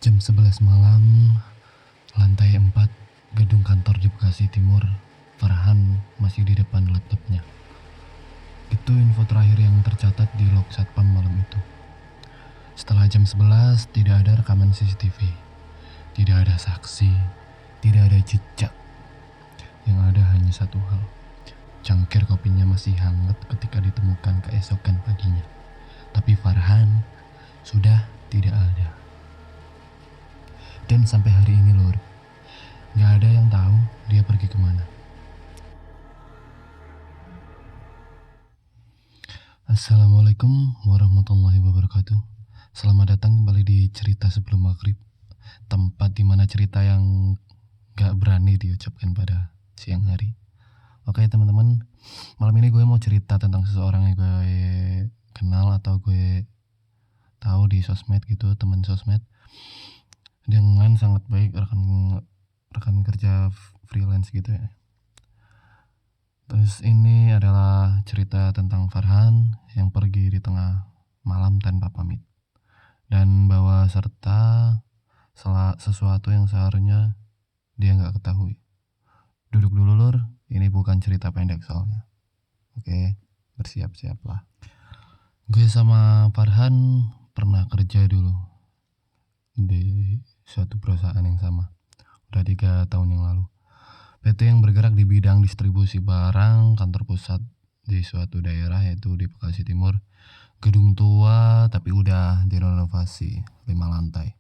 Jam 11 malam, lantai 4, gedung kantor di Bekasi Timur. Farhan masih di depan laptopnya. Itu info terakhir yang tercatat di log satpam malam itu. Setelah jam 11, tidak ada rekaman CCTV. Tidak ada saksi, tidak ada jejak. Yang ada hanya satu hal. Cangkir kopinya masih hangat ketika ditemukan keesokan paginya. Tapi Farhan sudah tidak ada. Dan sampai hari ini lur, gak ada yang tahu dia pergi kemana. Assalamualaikum warahmatullahi wabarakatuh. Selamat datang kembali di Cerita Sebelum Maghrib, tempat dimana cerita yang gak berani diucapkan pada siang hari. Oke teman-teman, malam ini gue mau cerita tentang seseorang yang gue kenal atau gue tahu di sosmed gitu, teman sosmed, dengan sangat baik, rekan kerja freelance gitu ya. Terus ini adalah cerita tentang Farhan yang pergi di tengah malam tanpa pamit dan bawa serta sesuatu yang seharusnya dia nggak ketahui. Duduk dulu lur, ini bukan cerita pendek soalnya. Oke, bersiap-siaplah. Gue sama Farhan pernah kerja dulu di suatu perusahaan yang sama, udah 3 tahun yang lalu. PT yang bergerak di bidang distribusi barang, kantor pusat di suatu daerah yaitu di Bekasi Timur. Gedung tua tapi udah direnovasi, 5 lantai.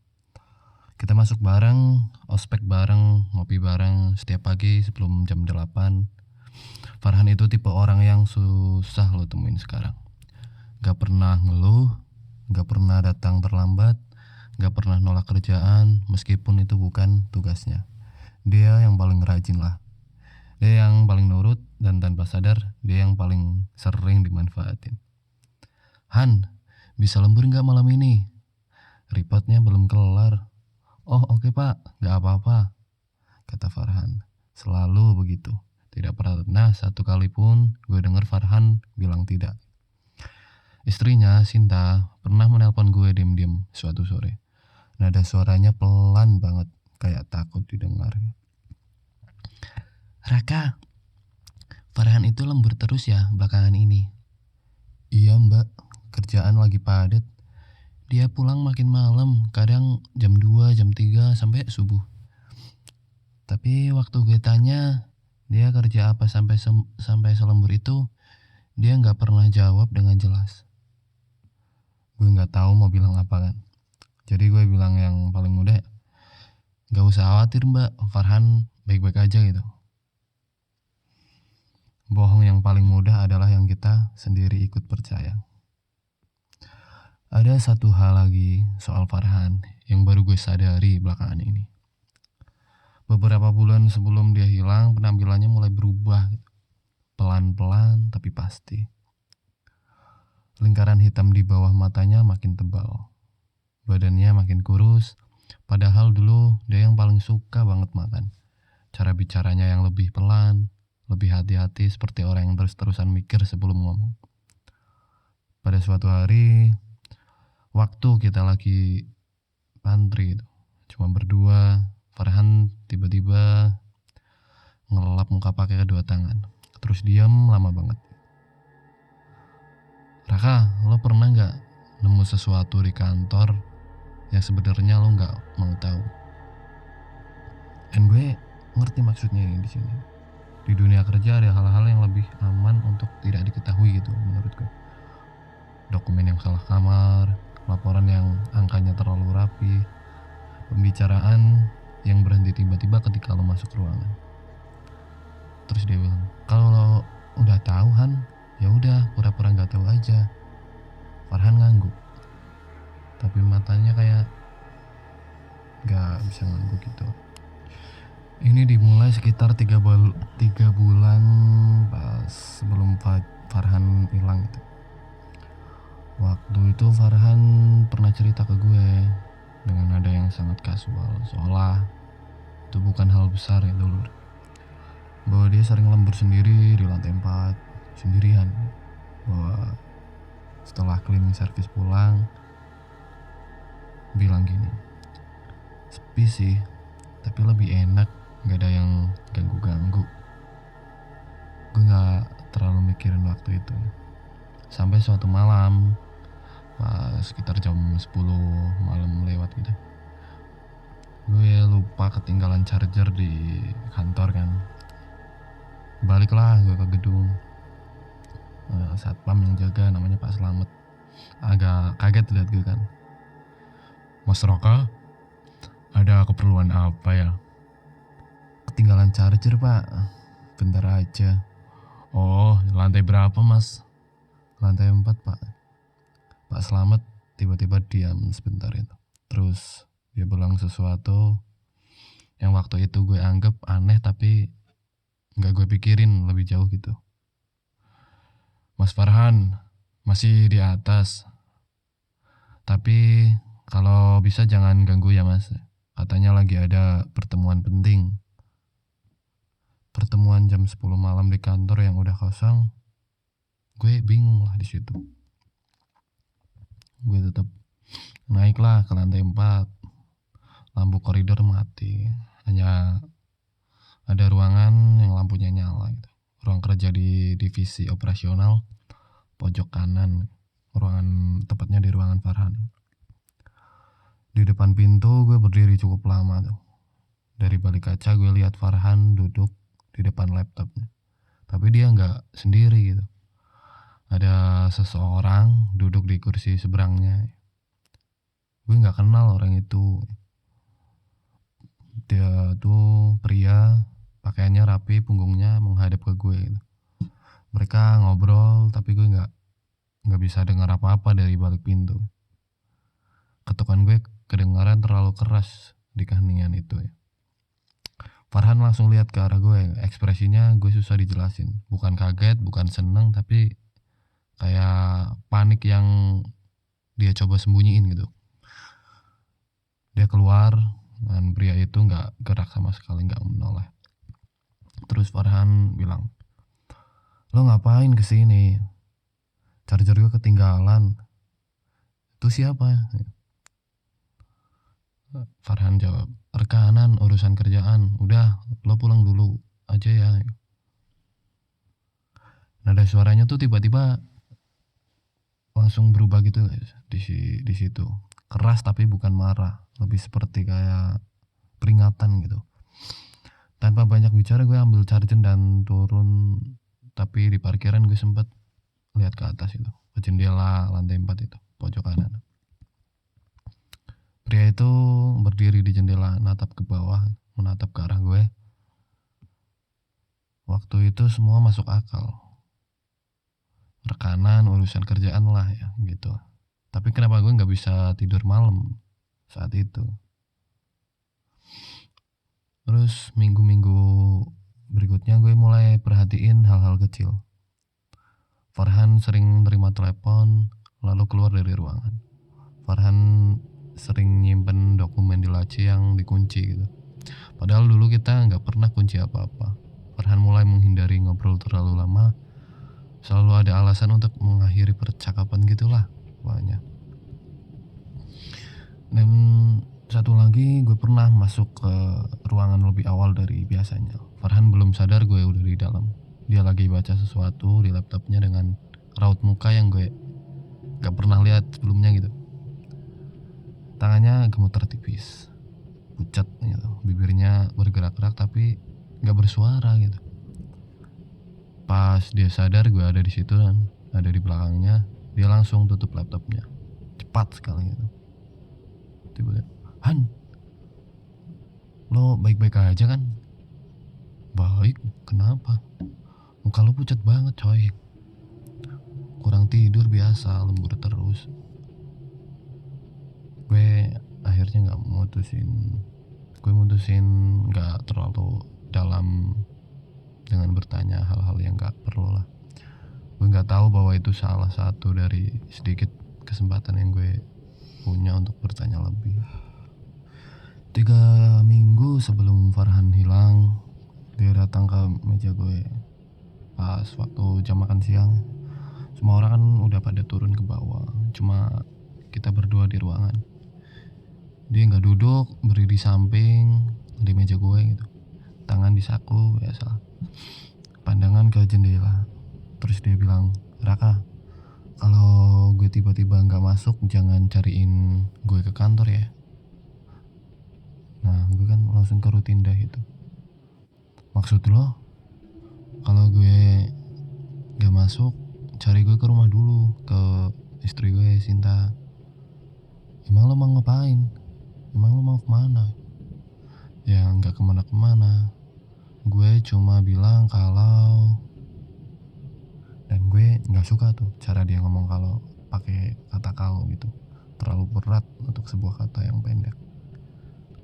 Kita masuk bareng, ospek bareng, ngopi bareng setiap pagi sebelum jam 8. Farhan itu tipe orang yang susah lo temuin sekarang. Gak pernah ngeluh, gak pernah datang terlambat, gak pernah nolak kerjaan meskipun itu bukan tugasnya. Dia yang paling rajin lah. Dia yang paling nurut dan tanpa sadar dia yang paling sering dimanfaatin. Han, bisa lembur gak malam ini? Reportnya belum kelar. Oh oke pak, gak apa-apa, kata Farhan. Selalu begitu. Tidak pernah satu kali pun gue dengar Farhan bilang tidak. Istrinya, Sinta, pernah menelpon gue diam-diam suatu sore. Nada suaranya pelan banget, kayak takut didengar. Raka, Farhan itu lembur terus ya belakangan ini? Iya mbak, kerjaan lagi padat. Dia pulang makin malam, kadang jam 2, jam 3 sampai subuh. Tapi waktu gue tanya dia kerja apa sampai selembur itu, dia gak pernah jawab dengan jelas. Gue gak tahu mau bilang apa kan. Jadi gue bilang yang paling mudah, gak usah khawatir mbak, Farhan baik-baik aja gitu. Bohong yang paling mudah adalah yang kita sendiri ikut percaya. Ada satu hal lagi soal Farhan yang baru gue sadari belakangan ini. Beberapa bulan sebelum dia hilang, penampilannya mulai berubah gitu. Pelan-pelan tapi pasti. Lingkaran hitam di bawah matanya makin tebal. Badannya makin kurus, padahal dulu dia yang paling suka banget makan. Cara bicaranya yang lebih pelan, lebih hati-hati seperti orang yang terus-terusan mikir sebelum ngomong. Pada suatu hari, waktu kita lagi pantry gitu, cuma berdua, Farhan tiba-tiba ngelap muka pakai kedua tangan. Terus diam lama banget. Raka, lo pernah gak nemu sesuatu di kantor yang sebenarnya lo nggak mau tahu? Dan gue ngerti maksudnya di sini. Di dunia kerja ada hal-hal yang lebih aman untuk tidak diketahui gitu menurut gue. Dokumen yang salah kamar, laporan yang angkanya terlalu rapi, pembicaraan yang berhenti tiba-tiba ketika lo masuk ruangan. Terus dia bilang, kalau lo udah tahu Han, ya udah pura-pura nggak tahu aja. Farhan ngangguk. Tapi matanya kayak gak bisa ngangguk gitu. Ini dimulai sekitar 3 bulan pas sebelum Farhan hilang gitu. Waktu itu Farhan pernah cerita ke gue dengan nada yang sangat kasual, seolah itu bukan hal besar ya dulu. Bahwa dia sering lembur sendiri di lantai 4 sendirian. Bahwa setelah cleaning service pulang, bilang gini, Sepi sih, tapi lebih enak gak ada yang ganggu-ganggu. Gue gak terlalu mikirin waktu itu. Sampai suatu malam, pas sekitar jam 10 malam lewat gitu, gue lupa ketinggalan charger di kantor kan. Baliklah gue ke gedung. Satpam yang jaga namanya Pak Slamet agak kaget lihat gue kan. Mas Roka, ada keperluan apa ya? Ketinggalan charger pak, bentar aja. Oh, lantai berapa mas? Lantai 4 pak. Pak Slamet tiba-tiba diam sebentar itu. Terus dia bilang sesuatu yang waktu itu gue anggap aneh tapi gak gue pikirin lebih jauh gitu. Mas Farhan masih di atas, tapi kalau bisa jangan ganggu ya mas. Katanya lagi ada pertemuan penting. Pertemuan jam 10 malam di kantor yang udah kosong. Gue bingung lah di situ. Gue tetap naiklah ke lantai 4. Lampu koridor mati. Hanya ada ruangan yang lampunya nyala gitu. Ruang kerja di divisi operasional pojok kanan. Ruangan tepatnya di ruangan Farhan. Di depan pintu gue berdiri cukup lama tuh. Dari balik kaca gue lihat Farhan duduk di depan laptopnya. Tapi dia nggak sendiri gitu. Ada seseorang duduk di kursi seberangnya. Gue nggak kenal orang itu. Dia tuh pria, pakaiannya rapi, punggungnya menghadap ke gue gitu. Mereka ngobrol tapi gue nggak bisa dengar apa-apa dari balik pintu. Ketukan gue kedengaran terlalu keras di keheningan itu ya. Farhan langsung lihat ke arah gue. Ekspresinya gue susah dijelasin. Bukan kaget, bukan seneng, tapi kayak panik yang dia coba sembunyiin gitu. Dia keluar dan pria itu nggak gerak sama sekali, nggak menoleh. Terus Farhan bilang, lo ngapain kesini? Charger gue ketinggalan. Itu siapa? Farhan jawab, rekanan urusan kerjaan. Udah, lo pulang dulu aja ya. Nada suaranya tuh tiba-tiba langsung berubah gitu di situ. Keras tapi bukan marah, lebih seperti kayak peringatan gitu. Tanpa banyak bicara gue ambil charger dan turun. Tapi di parkiran gue sempat lihat ke atas itu, ke jendela lantai 4 itu, pojok kanan. Pria itu berdiri di jendela, natap ke bawah, menatap ke arah gue. Waktu itu semua masuk akal. Rekanan urusan kerjaan lah ya gitu. Tapi kenapa gue nggak bisa tidur malam saat itu? Terus minggu-minggu berikutnya gue mulai perhatiin hal-hal kecil. Farhan sering terima telepon lalu keluar dari ruangan. Farhan sering nyimpen dokumen di laci yang dikunci gitu. Padahal dulu kita nggak pernah kunci apa-apa. Farhan mulai menghindari ngobrol terlalu lama. Selalu ada alasan untuk mengakhiri percakapan gitulah pokoknya. Dan satu lagi, gue pernah masuk ke ruangan lebih awal dari biasanya. Farhan belum sadar gue udah di dalam. Dia lagi baca sesuatu di laptopnya dengan raut muka yang gue gak pernah lihat sebelumnya gitu. Tangannya gemeter tipis, pucat gitu. Bibirnya bergerak-gerak tapi gak bersuara gitu. Pas dia sadar gue ada di situ dan ada di belakangnya, dia langsung tutup laptopnya. Cepat sekali gitu. Tiba-tiba, Han, lo baik-baik aja kan? Baik, kenapa? Muka lo pucat banget coy. Kurang tidur biasa, lembur terus. Gue akhirnya Gue mutusin gak terlalu dalam dengan bertanya hal-hal yang gak perlu lah. Gue gak tahu bahwa itu salah satu dari sedikit kesempatan yang gue punya untuk bertanya lebih. 3 minggu sebelum Farhan hilang, dia datang ke meja gue pas waktu jam makan siang. Semua orang kan udah pada turun ke bawah, cuma kita berdua di ruangan. Dia nggak duduk, berdiri samping di meja gue gitu, tangan di saku biasa, pandangan ke jendela. Terus dia bilang, Raka, kalau gue tiba-tiba nggak masuk jangan cariin gue ke kantor ya. Nah gue kan langsung ke rutin dah itu. Maksud lo kalau gue nggak masuk cari gue ke rumah dulu, ke istri gue Sinta. Emang lo mau ngapain? Emang lo mau kemana? Ya nggak kemana-kemana. Gue cuma bilang kalau, dan gue nggak suka tuh cara dia ngomong kalau pakai kata kalau gitu, terlalu berat untuk sebuah kata yang pendek.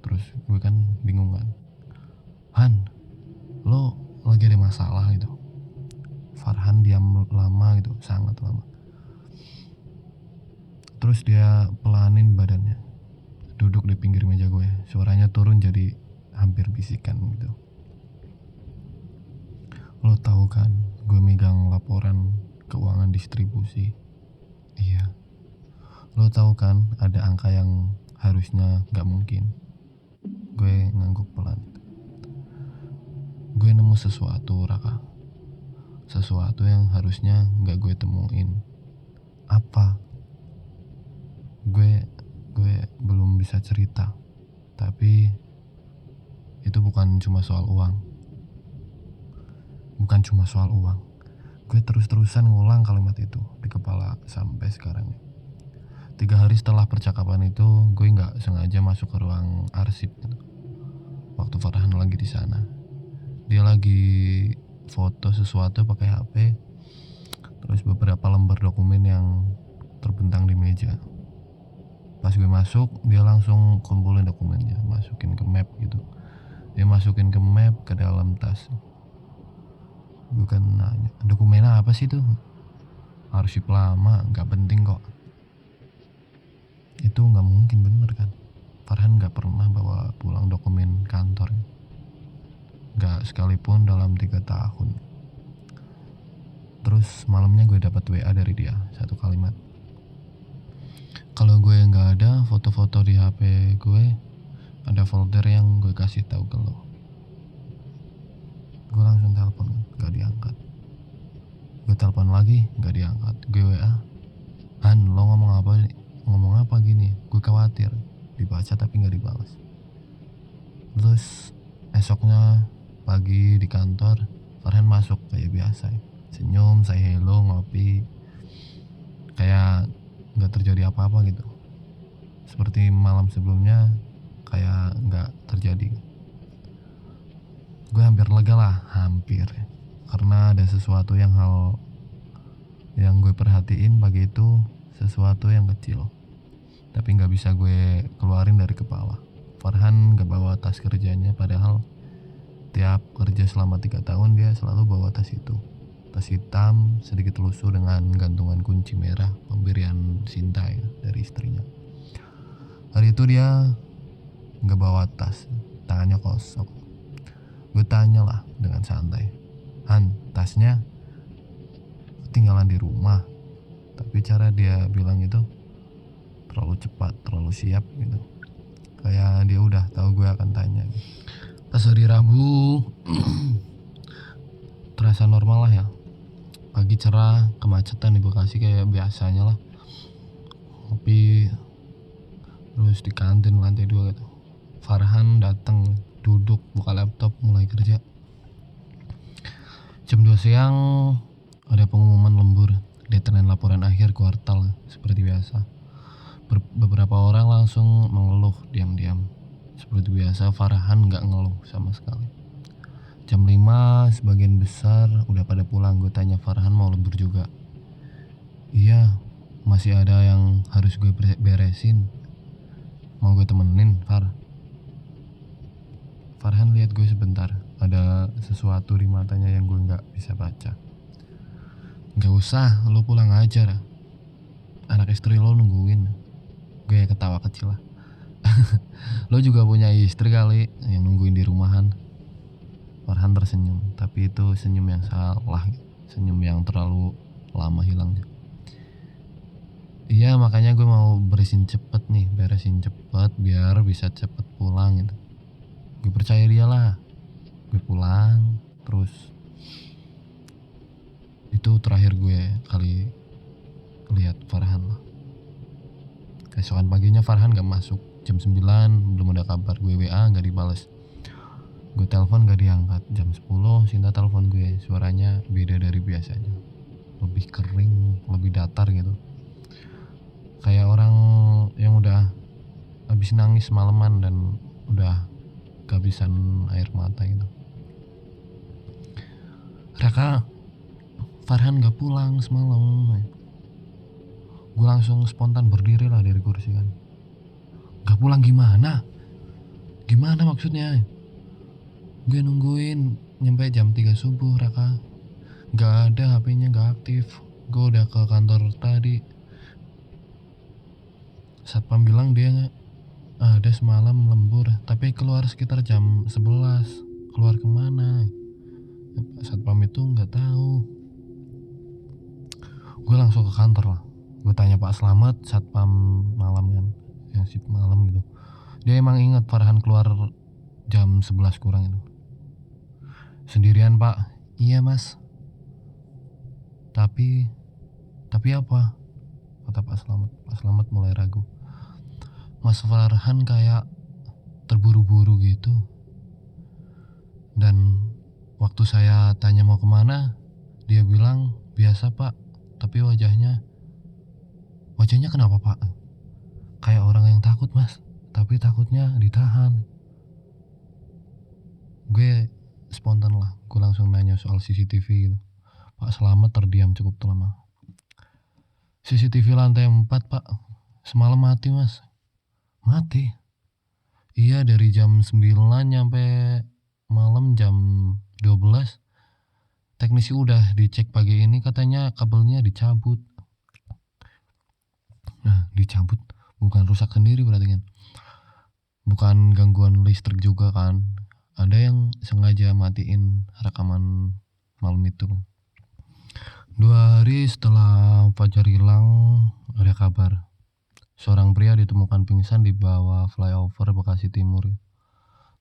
Terus gue kan bingung kan, Han, lo lagi ada masalah gitu. Farhan diam lama gitu, sangat lama. Terus dia pelanin badannya, duduk di pinggir meja gue. Suaranya turun jadi hampir bisikan gitu. Lo tahu kan, gue megang laporan keuangan distribusi. Iya. Lo tahu kan, ada angka yang harusnya gak mungkin. Gue ngangguk pelan. Gue nemu sesuatu, Raka. Sesuatu yang harusnya gak gue temuin. Apa? Gue belum bisa cerita. Tapi itu bukan cuma soal uang. Bukan cuma soal uang. Gue terus-terusan ngulang kalimat itu di kepala sampai sekarang. 3 hari setelah percakapan itu, gue nggak sengaja masuk ke ruang arsip gitu. Waktu Farhan lagi di sana, dia lagi foto sesuatu pakai HP. Terus beberapa lembar dokumen yang terbentang di meja. Pas gue masuk, dia langsung kumpulin dokumennya, masukin ke map gitu. Dia masukin ke map ke dalam tas. Gue kan nanya, dokumen apa sih tuh? Arsip lama, nggak penting kok. Itu nggak mungkin, bener kan? Farhan nggak pernah bawa pulang dokumen kantor, nggak sekalipun dalam 3 tahun. Terus malamnya gue dapat WA dari dia, satu kalimat. Kalau gue nggak ada foto-foto di HP gue, ada folder yang gue kasih tahu ke lo. Gue langsung telepon, nggak diangkat. Gue telepon lagi, nggak diangkat. Gue WA, Han, lo ngomong apa? Ngomong apa gini? Gue khawatir. Dibaca tapi nggak dibalas. Terus esoknya pagi di kantor, Farhan masuk kayak biasa. Senyum, say hello, ngopi. Kayak nggak terjadi apa-apa gitu. Seperti malam sebelumnya, kayak nggak terjadi. Gue hampir lega lah, hampir. Karena ada sesuatu yang gue perhatiin pagi itu, sesuatu yang kecil. Tapi gak bisa gue keluarin dari kepala. Farhan gak bawa tas kerjanya, padahal tiap kerja selama 3 tahun dia selalu bawa tas itu. Tas hitam, sedikit lusuh dengan gantungan kunci merah, pemberian Sinta ya, dari istrinya. Hari itu dia gak bawa tas, tangannya kosong. Gue tanya lah dengan santai, Han, tasnya ketinggalan di rumah. Tapi cara dia bilang itu terlalu cepat, terlalu siap gitu. Kayak dia udah tahu gue akan tanya. Pas hari Rabu terasa normal lah ya. Pagi cerah, kemacetan di Bekasi kayak biasanya lah. Kopi, terus di kantin lantai 2 gitu. Farhan datang, duduk, buka laptop, mulai kerja. Jam 2 siang ada pengumuman lembur, deadline laporan akhir kuartal seperti biasa. Beberapa orang langsung mengeluh diam-diam. Seperti biasa, Farhan gak ngeluh sama sekali. Jam 5 sebagian besar udah pada pulang. Gue tanya Farhan mau lembur juga. Iya, masih ada yang harus gue beresin. Mau gue temenin, Farhan lihat gue sebentar. Ada sesuatu di matanya yang gue gak bisa baca. Gak usah, lo pulang aja lah. Anak istri lo nungguin. Gue ketawa kecil lah. Lo juga punya istri kali yang nungguin di rumahan. Farhan tersenyum, tapi itu senyum yang salah, senyum yang terlalu lama hilangnya. Iya, makanya gue mau beresin cepet nih, beresin cepet biar bisa cepet pulang gitu. Gue percaya dia lah. Gue pulang, terus itu terakhir gue kali lihat Farhan lah. Keesokan paginya Farhan gak masuk, jam 9 belum ada kabar. Gue WA gak dibales, gue telepon gak diangkat. Jam 10 Sinta telepon gue, suaranya beda dari biasanya, lebih kering, lebih datar gitu, kayak orang yang udah habis nangis malaman dan udah kehabisan air mata gitu. Raka, Farhan gak pulang semalam. Gue langsung spontan berdiri lah dari kursi kan. Gak pulang gimana? Gimana maksudnya? Gue nungguin nyampe jam 3 subuh Raka. Gak ada, HP-nya gak aktif. Gue udah ke kantor tadi. Satpam bilang dia ada semalam lembur, tapi keluar sekitar jam 11. Keluar kemana? Satpam itu gak tahu. Gue langsung ke kantor lah. Gue tanya Pak Slamet, satpam malam kan, yang shift malam gitu. Dia emang inget Farhan keluar jam 11 kurang itu. Sendirian Pak? Iya Mas. Tapi apa? Kata Pak Slamet. Pak Slamet mulai ragu. Mas Farhan kayak terburu-buru gitu. Dan waktu saya tanya mau kemana, dia bilang biasa Pak. Tapi wajahnya kenapa Pak? Kayak orang yang takut Mas, tapi takutnya ditahan. Gue spontan lah, gue langsung nanya soal CCTV gitu. Pak Slamet terdiam cukup lama. CCTV lantai 4 Pak, semalam mati Mas. Mati? Iya, dari jam 9 nyampe malam jam 12. Teknisi udah dicek pagi ini, katanya kabelnya dicabut. Nah, dicabut bukan rusak sendiri berarti kan, bukan gangguan listrik juga kan. Ada yang sengaja matiin rekaman malam itu. 2 hari setelah Fajar hilang, ada kabar seorang pria ditemukan pingsan di bawah flyover Bekasi Timur.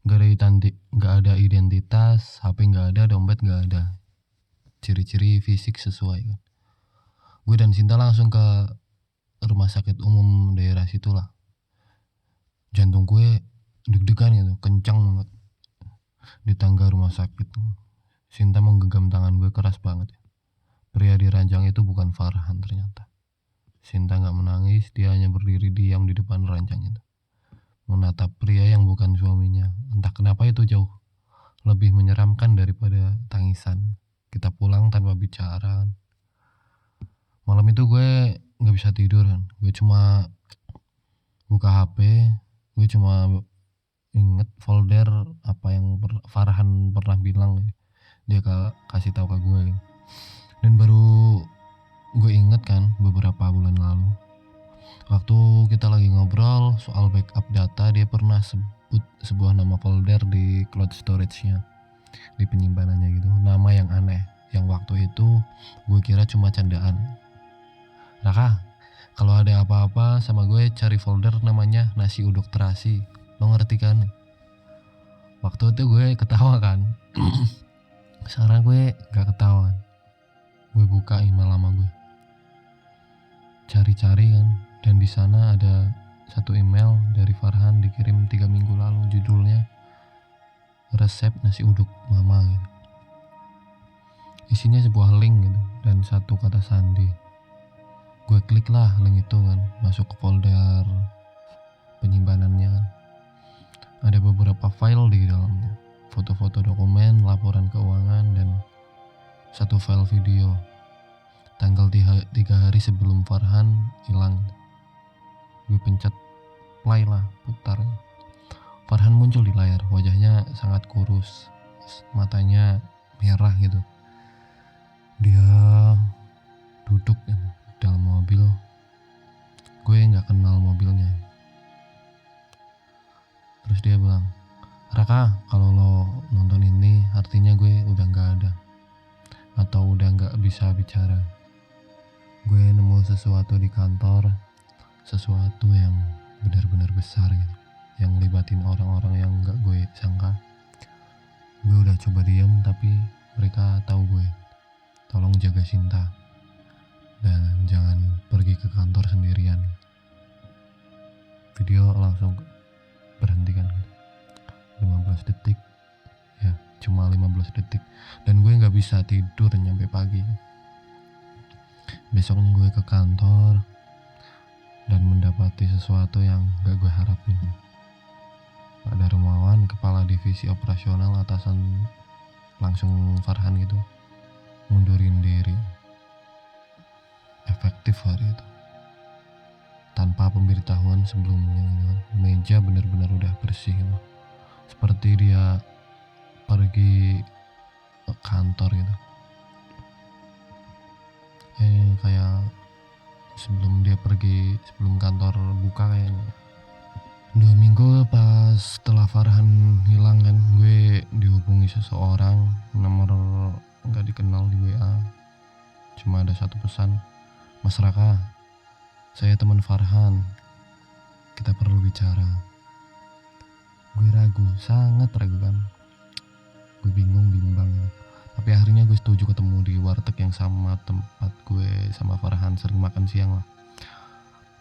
Gak ada identitas, HP gak ada, dompet gak ada, ciri-ciri fisik sesuai kan. Gue dan Sinta langsung ke rumah sakit umum daerah situlah. Jantung gue deg-degan gitu, kencang banget di tangga rumah sakit. Sinta menggenggam tangan gue keras banget. Pria di ranjang itu bukan Farhan ternyata. Sinta gak menangis, dia hanya berdiri diam di depan ranjang itu, menatap pria yang bukan suaminya. Entah kenapa itu jauh lebih menyeramkan daripada tangisan. Kita pulang tanpa bicara. Malam itu gue gak bisa tidur kan. Gue cuma buka HP, gue cuma inget folder apa yang Farhan pernah bilang. Dia kasih tahu ke gue gitu. Dan baru gue inget kan beberapa bulan lalu, waktu kita lagi ngobrol soal backup data, dia pernah sebut sebuah nama folder di cloud storage-nya, di penyimpanannya gitu. Nama yang aneh, yang waktu itu gue kira cuma candaan. Raka, kalau ada apa-apa sama gue cari folder namanya nasi uduk terasi, lo ngerti kan? Waktu itu gue ketawa kan. Sekarang gue gak ketawa. Gue buka email lama gue, cari-cari kan, dan di sana ada satu email dari Farhan dikirim 3 minggu lalu, judulnya resep nasi uduk mama gitu. Isinya sebuah link gitu dan satu kata sandi. Gue klik lah link itu kan, masuk ke folder penyimpanannya kan. Ada beberapa file di dalamnya, foto-foto dokumen, laporan keuangan, dan satu file video tanggal 3 hari sebelum Farhan hilang. Gue pencet play lah, putar. Farhan muncul di layar, wajahnya sangat kurus, matanya merah gitu. Dia duduk dalam mobil. Gue gak kenal mobilnya. Terus dia bilang, Raka, kalau lo nonton ini artinya gue udah gak ada, atau udah gak bisa bicara. Gue nemu sesuatu di kantor sesuatu yang benar-benar besar gitu, yang libatin orang-orang yang gak gue sangka. Gue udah coba diam tapi mereka tahu gue. Tolong jaga Sinta dan jangan pergi ke kantor sendirian. Video langsung berhenti kan, 15 detik ya, cuma 15 detik, dan gue nggak bisa tidur nyampe pagi. Besoknya gue ke kantor dan mendapati sesuatu yang gak gue harapin. Pak Darmawan, kepala divisi operasional atasan langsung Farhan gitu, mundurin diri. Efektif hari itu, tanpa pemberitahuan sebelumnya gitu kan. Meja benar-benar udah bersih gitu, seperti dia pergi ke kantor gitu. Kayak sebelum dia pergi, sebelum kantor buka kayaknya. 2 minggu pas setelah Farhan hilang kan, gue dihubungi seseorang, nomor gak dikenal di WA. Cuma ada satu pesan, "Mas Raka, saya teman Farhan, kita perlu bicara." Gue ragu, sangat ragu kan. Gue bingung, bimbang gitu. Tapi akhirnya gue setuju ketemu di warteg yang sama tempat gue sama Farhan sering makan siang lah.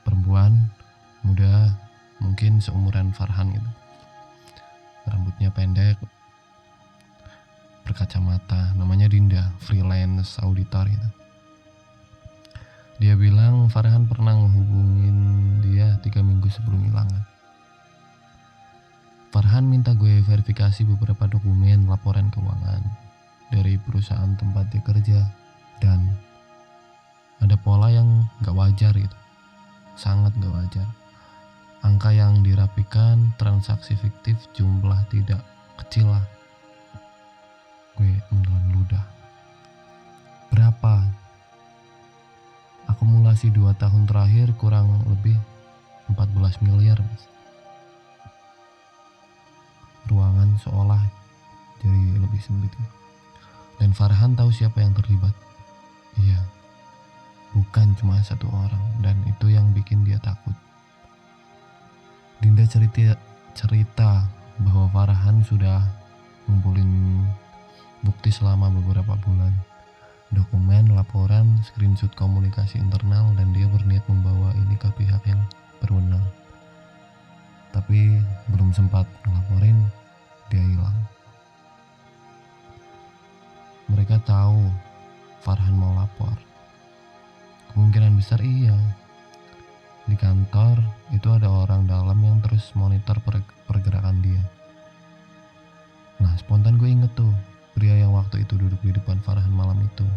Perempuan, muda, mungkin seumuran Farhan gitu. Rambutnya pendek, berkacamata, namanya Dinda, freelance auditor gitu. Dia bilang Farhan pernah ngehubungin dia 3 minggu sebelum hilang kan. Farhan minta gue verifikasi beberapa dokumen laporan keuangan dari perusahaan tempat dia kerja, dan ada pola yang gak wajar gitu, sangat gak wajar. Angka yang dirapikan, transaksi fiktif, jumlah tidak kecil lah. Gue menelan ludah. Berapa? Akumulasi 2 tahun terakhir kurang lebih 14 miliar mas. Ruangan seolah jadi lebih sempit. Dan Farhan tahu siapa yang terlibat. Iya, bukan cuma satu orang, dan itu yang bikin dia takut. Dinda cerita bahwa Farhan sudah ngumpulin bukti selama beberapa bulan, dokumen, laporan, screenshot komunikasi internal, dan dia berniat membawa ini ke pihak yang berwenang. Tapi belum sempat ngelaporin, dia hilang. Mereka tahu Farhan mau lapor. Kemungkinan besar iya. Di kantor itu ada orang dalam yang terus monitor pergerakan dia. Nah, spontan gue inget tuh pria yang waktu itu duduk di depan Farhan malam itu.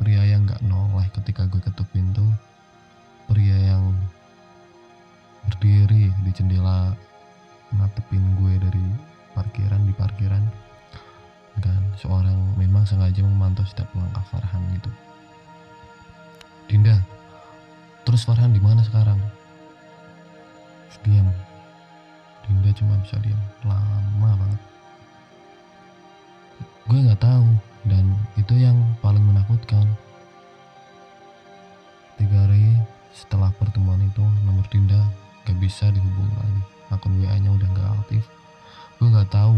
Pria yang gak noleh ketika gue ketuk pintu. Pria yang berdiri di jendela ngatepin gue dari di parkiran. Dan seorang memang sengaja memantau setiap langkah Farhan gitu. "Dinda, terus Farhan di mana sekarang?" Terus diam. Dinda cuma bisa diam lama banget. Gue nggak tahu, dan itu yang paling menakutkan. 3 hari setelah pertemuan itu, nomor Dinda gak bisa dihubungi lagi. Akun WA-nya udah gak aktif. Gue nggak tahu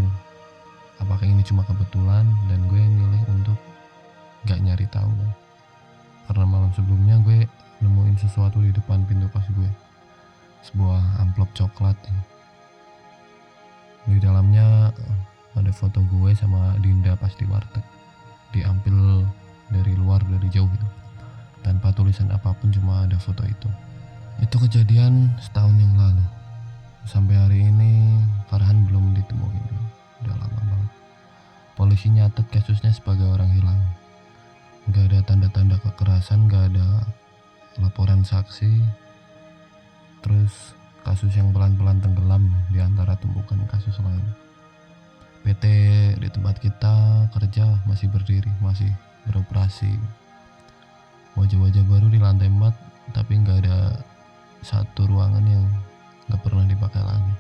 apakah ini cuma kebetulan, dan gue milih untuk gak nyari tahu. Karena malam sebelumnya gue nemuin sesuatu di depan pintu kos gue, sebuah amplop coklat. Di dalamnya ada foto gue sama Dinda pas di warteg, diambil dari luar, dari jauh gitu, tanpa tulisan apapun, cuma ada foto itu. Itu kejadian setahun yang lalu. Sampai hari ini Farhan belum ditemuin. Udah lama banget. Polisi nyatet kasusnya sebagai orang hilang. Gak ada tanda-tanda kekerasan, gak ada laporan saksi. Terus kasus yang pelan-pelan tenggelam di antara tumpukan kasus lain. PT di tempat kita kerja masih berdiri, masih beroperasi. Wajah-wajah baru di lantai 4, tapi gak ada satu ruangan yang gak pernah dipakai lagi.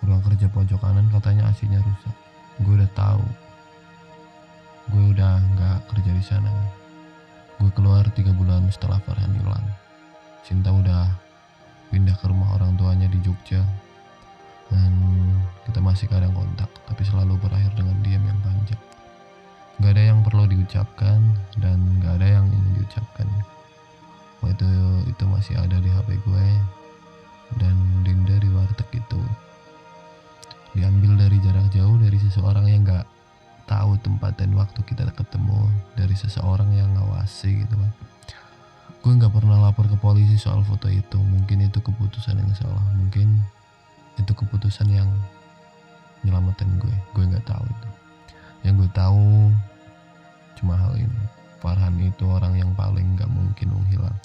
Ruang kerja pojok kanan katanya AC-nya rusak. Gue udah tahu. Gue udah gak kerja di sana. Gue keluar 3 bulan setelah Farhan hilang. Sinta udah pindah ke rumah orang tuanya di Jogja, dan kita masih kadang kontak, tapi selalu berakhir dengan diam yang panjang. Gak ada yang perlu diucapkan dan gak ada yang ingin diucapkan. Waktu itu masih ada di HP gue, dan Dinda di warteg itu diambil dari jarak jauh, dari seseorang yang gak tahu tempat dan waktu kita ketemu, dari seseorang yang ngawasi gitu kan. Gue gak pernah lapor ke polisi soal foto itu. Mungkin itu keputusan yang salah, mungkin itu keputusan yang nyelamatin gue gak tahu itu. Yang gue tahu cuma hal ini: Farhan itu orang yang paling gak mungkin menghilang,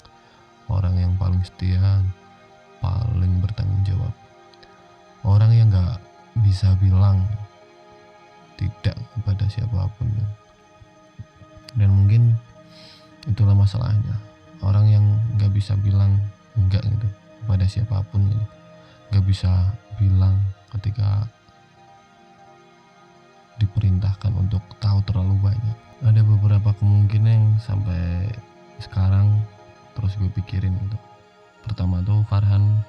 orang yang paling setia, paling bertanggung jawab, orang yang gak bisa bilang tidak kepada siapapun. Dan mungkin itulah masalahnya, orang yang gak bisa bilang enggak gitu kepada siapapun gitu. Gak bisa bilang ketika diperintahkan untuk tahu terlalu banyak. Ada beberapa kemungkinan yang sampai sekarang terus gue pikirin gitu. Pertama tuh, Farhan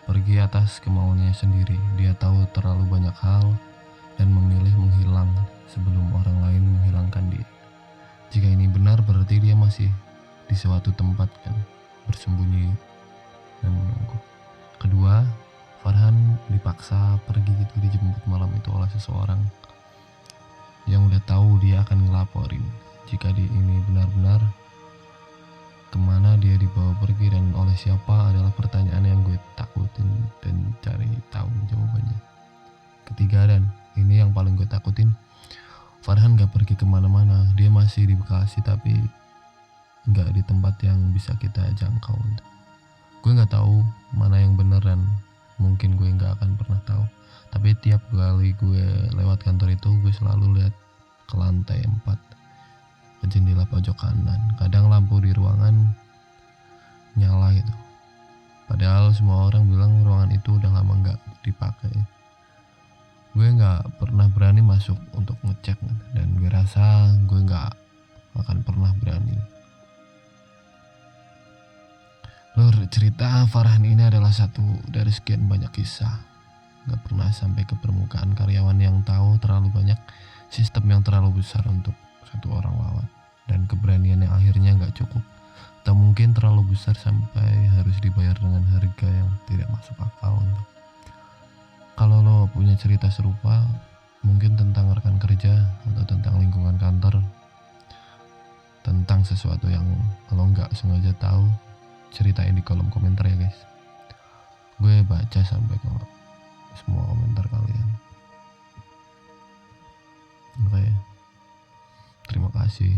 pergi atas kemauannya sendiri. Dia tahu terlalu banyak hal dan memilih menghilang sebelum orang lain menghilangkan dia. Jika ini benar, berarti dia masih di suatu tempat kan, bersembunyi dan menunggu. Kedua, Farhan dipaksa pergi gitu, dijemput malam itu oleh seseorang yang udah tahu dia akan ngelaporin. Jika ini benar-benar, kemana dia dibawa pergi dan oleh siapa adalah pertanyaan yang gue takutin dan cari tahu jawabannya. Ketiga, dan ini yang paling gue takutin, Farhan gak pergi kemana-mana. Dia masih di Bekasi, tapi gak di tempat yang bisa kita jangkau. Gue gak tahu mana yang bener dan mungkin gue gak akan pernah tahu. Tapi tiap kali gue lewat kantor itu, gue selalu lihat ke lantai 4, ke jendela pojok kanan. Kadang lampu di ruangan nyala gitu, padahal semua orang bilang ruangan itu udah lama gak dipakai. Gue gak pernah berani masuk untuk ngecek, dan gue rasa gue gak akan pernah berani. Lur, cerita Farhan ini adalah satu dari sekian banyak kisah. Gak pernah sampai ke permukaan. Karyawan yang tahu terlalu banyak, sistem yang terlalu besar untuk satu orang lawan, dan keberanian yang akhirnya gak cukup, atau mungkin terlalu besar sampai harus dibayar dengan harga yang tidak masuk akal. Kalau lo punya cerita serupa, mungkin tentang rekan kerja atau tentang lingkungan kantor, tentang sesuatu yang lo gak sengaja tahu, ceritain di kolom komentar ya guys. Gue baca sampai ke semua komentar kalian. Oke, terima kasih.